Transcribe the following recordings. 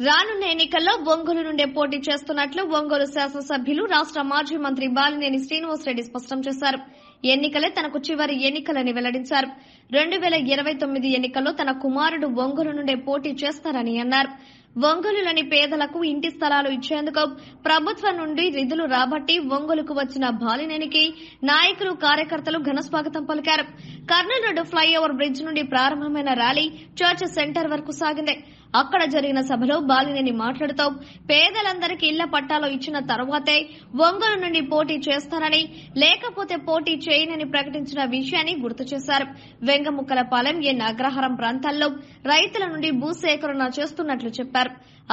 రానున్న ఎన్నికల్లో ఒంగోలు నుండే పోటీ చేస్తున్నట్లు ఒంగోలు శాసనసభ్యులు రాష్ట మాజీ మంత్రి బాలినేని శ్రీనివాసరెడ్డి స్పష్టం చేశారు. ఎన్నికలే తనకు చివరి ఎన్నికలని వెల్లడించారు. 2029 ఎన్నికల్లో తన కుమారుడు ఒంగోలు నుండే పోటీ చేస్తారని అన్నారు. ఒంగోలులోని పేదలకు ఇంటి స్థలాలు ఇచ్చేందుకు ప్రభుత్వం నుండి నిధులు రాబట్టి ఒంగోలుకు వచ్చిన బాలినేనికి నాయకులు కార్యకర్తలు ఘనస్వాగతం పలికారు. కర్నూలు రోడ్డు ఫ్లైఓవర్ బ్రిడ్జ్ నుండి ప్రారంభమైన ర్యాలీ చర్చ్ సెంటర్ వరకు సాగింది. అక్కడ జరిగిన సభలో బాలినేని మాట్లాడుతూ పేదలందరికీ ఇళ్ల పట్టాలు ఇచ్చిన తర్వాతే ఒంగోలు నుండి పోటీ చేస్తానని, లేకపోతే పోటీ చేయనని ప్రకటించిన విషయాన్ని గుర్తు చేశారు. వెంగముక్కలపాలెం ఎన్ అగ్రహారం ప్రాంతాల్లో రైతుల నుండి భూసేకరణ చేస్తున్నట్లు చెప్పారు.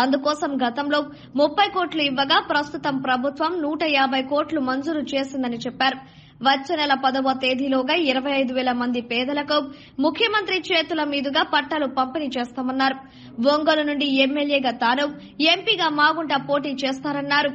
అందుకోసం గతంలో 30 కోట్లు ఇవ్వగా ప్రస్తుతం ప్రభుత్వం 150 కోట్లు మంజూరు చేసిందని చెప్పారు. వచ్చే నెల 10వ తేదీలోగా 25,000 మంది పేదలకు ముఖ్యమంత్రి చేతుల మీదుగా పట్టాలు పంపిణీ చేస్తామన్నారు. ఒంగోలు నుండి ఎమ్మెల్యేగా తాను, ఎంపీగా మాగుంట పోటీ చేస్తారన్నారు.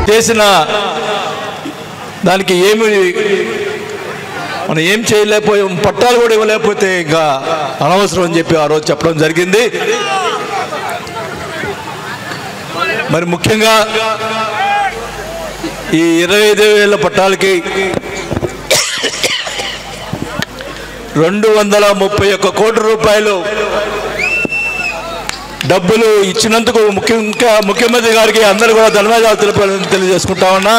చేసిన దానికి మనం ఏం చేయలేకపోయాం, పట్టాలు కూడా ఇవ్వలేకపోతే ఇంకా అనవసరం అని చెప్పి ఆ రోజు చెప్పడం జరిగింది. మరి ముఖ్యంగా ఈ 25,000 పట్టాలకి 231 కోట్ల రూపాయలు డబ్బులు ఇచ్చినందుకు ముఖ్యమంత్రి గారికి అందరూ కూడా ధన్యవాదాలు తెలియజేసుకుంటా ఉన్నా.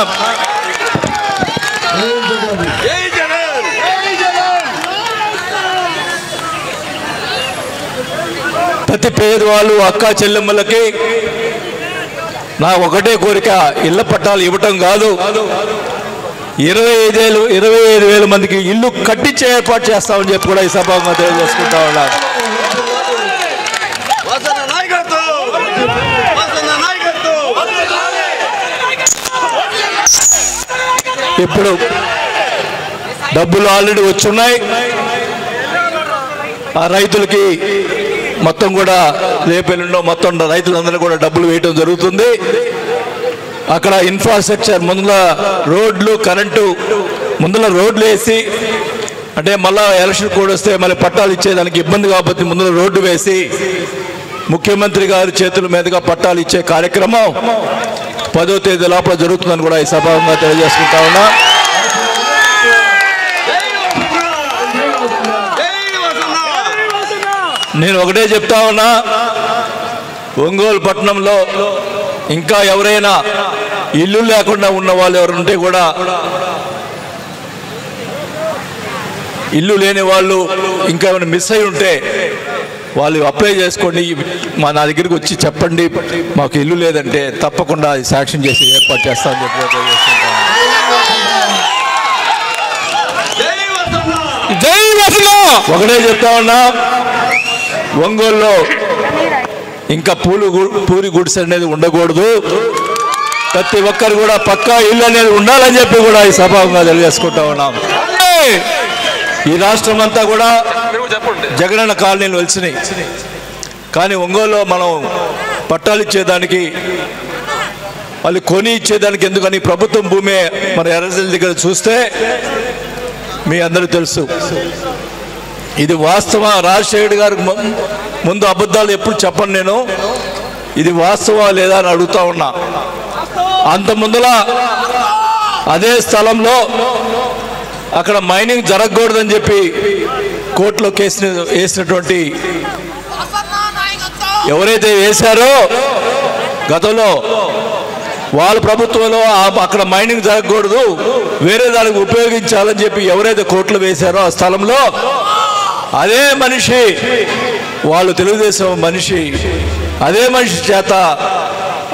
ప్రతి పేదవాళ్ళు అక్క చెల్లెమ్మలకి నా ఒకటే కోరిక, ఇళ్ల పట్టాలు ఇవ్వటం కాదు, 25,000 మందికి ఇల్లు కట్టించే ఏర్పాటు చేస్తామని చెప్పి కూడా ఈ సభగా తెలియజేసుకుంటా ఉన్నారు. ఇప్పుడు డబ్బులు ఆల్రెడీ వచ్చున్నాయి. ఆ రైతులకి మొత్తం కూడా రేపెల్లుండో మొత్తం రైతులందరూ కూడా డబ్బులు వేయటం జరుగుతుంది. అక్కడ ఇన్ఫ్రాస్ట్రక్చర్ ముందుల రోడ్లు, కరెంటు ముందుల రోడ్లు వేసి, అంటే మళ్ళా ఎలక్షన్ కోడ్ వస్తే మళ్ళీ పట్టాలు ఇచ్చేదానికి ఇబ్బంది కాబట్టి ముందుల రోడ్డు వేసి ముఖ్యమంత్రి గారి చేతుల మీదుగా పట్టాలు ఇచ్చే కార్యక్రమం 10వ తేదీ లోపల జరుగుతుందని కూడా ఈ సభాముఖంగా తెలియజేసుకుంటా ఉన్నా. నేను ఒకటే చెప్తా ఉన్నా, ఒంగోలు పట్టణంలో ఇంకా ఎవరైనా ఇల్లు లేకుండా ఉన్న వాళ్ళు ఎవరుంటే కూడా, ఇల్లు లేని వాళ్ళు ఇంకా ఏమైనా మిస్ అయి ఉంటే వాళ్ళు అప్లై చేసుకోండి. నా దగ్గరికి వచ్చి చెప్పండి, మాకు ఇల్లు లేదంటే తప్పకుండా శాంక్షన్ చేసి ఏర్పాటు చేస్తామని చెప్పి ఒకటే చెప్తా ఉన్నా, ఒంగోలులో ఇంకా పూరి గుడిసె అనేది ఉండకూడదు. ప్రతి ఒక్కరు కూడా పక్కా ఇల్లు అనేది ఉండాలని చెప్పి కూడా ఈ సభాముఖంగా తెలియజేసుకుంటా ఉన్నాం. ఈ రాష్ట్రం అంతా కూడా జగనన్న కాలనీలు వెలిసినాయి. కానీ ఒంగోలులో మనం పట్టాలు ఇచ్చేదానికి, వాళ్ళు కొని ఇచ్చేదానికి ఎందుకని ప్రభుత్వం భూమి మన ఎర్రజల్లి దగ్గర చూస్తే మీ అందరూ తెలుసు. ఇది వాస్తవం. రాజశేఖర్ గారికి ముందు అబద్ధాలు ఎప్పుడు చెప్పను నేను. ఇది వాస్తవా లేదా అని అడుగుతా ఉన్నా. అంత ముందుల అదే స్థలంలో అక్కడ మైనింగ్ జరగకూడదని చెప్పి కోర్టులో కేసు వేసినటువంటి ఎవరైతే వేశారో గతంలో, వాళ్ళ ప్రభుత్వంలో అక్కడ మైనింగ్ జరగకూడదు, వేరే దానికి ఉపయోగించాలని చెప్పి ఎవరైతే కోర్టులో వేశారో ఆ స్థలంలో, అదే మనిషి, వాళ్ళు తెలుగుదేశం మనిషి, అదే మనిషి చేత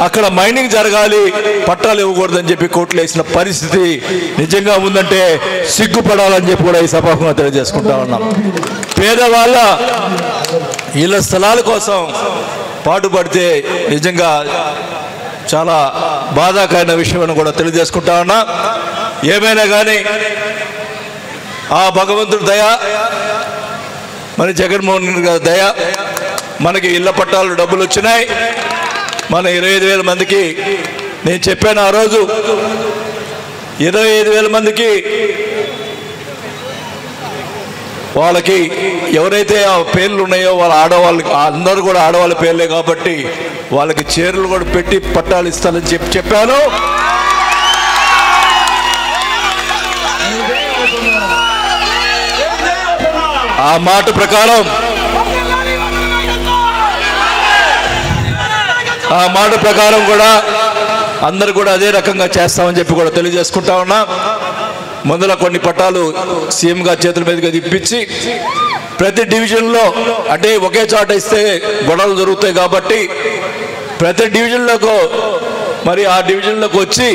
అక్కడ మైనింగ్ జరగాలి, పట్టాలు ఇవ్వకూడదని చెప్పి కోర్టులో వేసిన పరిస్థితి నిజంగా ఉందంటే సిగ్గుపడాలని చెప్పి కూడా ఈ సభాముఖంగా తెలియజేసుకుంటా ఉన్నాం. పేదవాళ్ళ ఇళ్ల స్థలాల కోసం పాటుపడితే నిజంగా చాలా బాధాకరమైన విషయం అని కూడా తెలియజేసుకుంటా ఉన్నా. ఏమైనా కానీ ఆ భగవంతుడి దయ, మరి జగన్మోహన్ రెడ్డి గారి దయ, మనకి ఇళ్ల పట్టాలు డబ్బులు వచ్చినాయి. మన 25,000 మందికి నేను చెప్పాను ఆ రోజు, 25,000 మందికి వాళ్ళకి ఎవరైతే ఆ పేర్లు ఉన్నాయో వాళ్ళ ఆడవాళ్ళకి అందరూ కూడా ఆడవాళ్ళ పేర్లే కాబట్టి వాళ్ళకి చీరలు కూడా పెట్టి పట్టాలు ఇస్తానని చెప్పాను. ఆ మాట ప్రకారం కూడా అందరు కూడా అదే రకంగా చేస్తామని చెప్పి కూడా తెలియజేసుకుంటా ఉన్నా. ముందులో కొన్ని పట్టాలు సీఎం గారి చేతుల మీదుగా ఇప్పించి ప్రతి డివిజన్లో, అంటే ఒకే చోట ఇస్తే గొడవలు జరుగుతాయి కాబట్టి ప్రతి డివిజన్లకు, మరి ఆ డివిజన్లోకి వచ్చి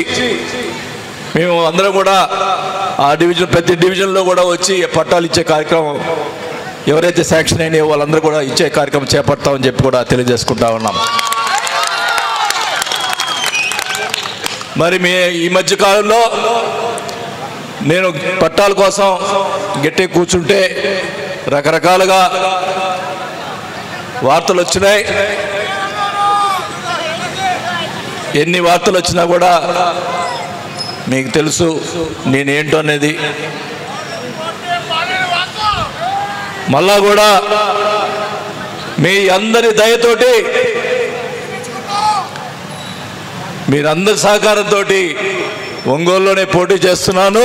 మేము అందరం కూడా ఆ ప్రతి డివిజన్లో కూడా వచ్చి పట్టాలు ఇచ్చే కార్యక్రమం, ఎవరైతే శాంక్షన్ అయినాయో వాళ్ళందరూ కూడా ఇచ్చే కార్యక్రమం చేపడతామని చెప్పి కూడా తెలియజేసుకుంటా ఉన్నాం. మరి ఈ మధ్య కాలంలో నేను పట్టాల కోసం గట్టి కూర్చుంటే రకరకాలుగా వార్తలు వచ్చినాయి. ఎన్ని వార్తలు వచ్చినా కూడా మీకు తెలుసు నేనేంటో అనేది. మళ్ళా కూడా మీ అందరి దయతోటి, మీరందరి సహకారంతో ఒంగోలులోనే పోటీ చేస్తున్నాను.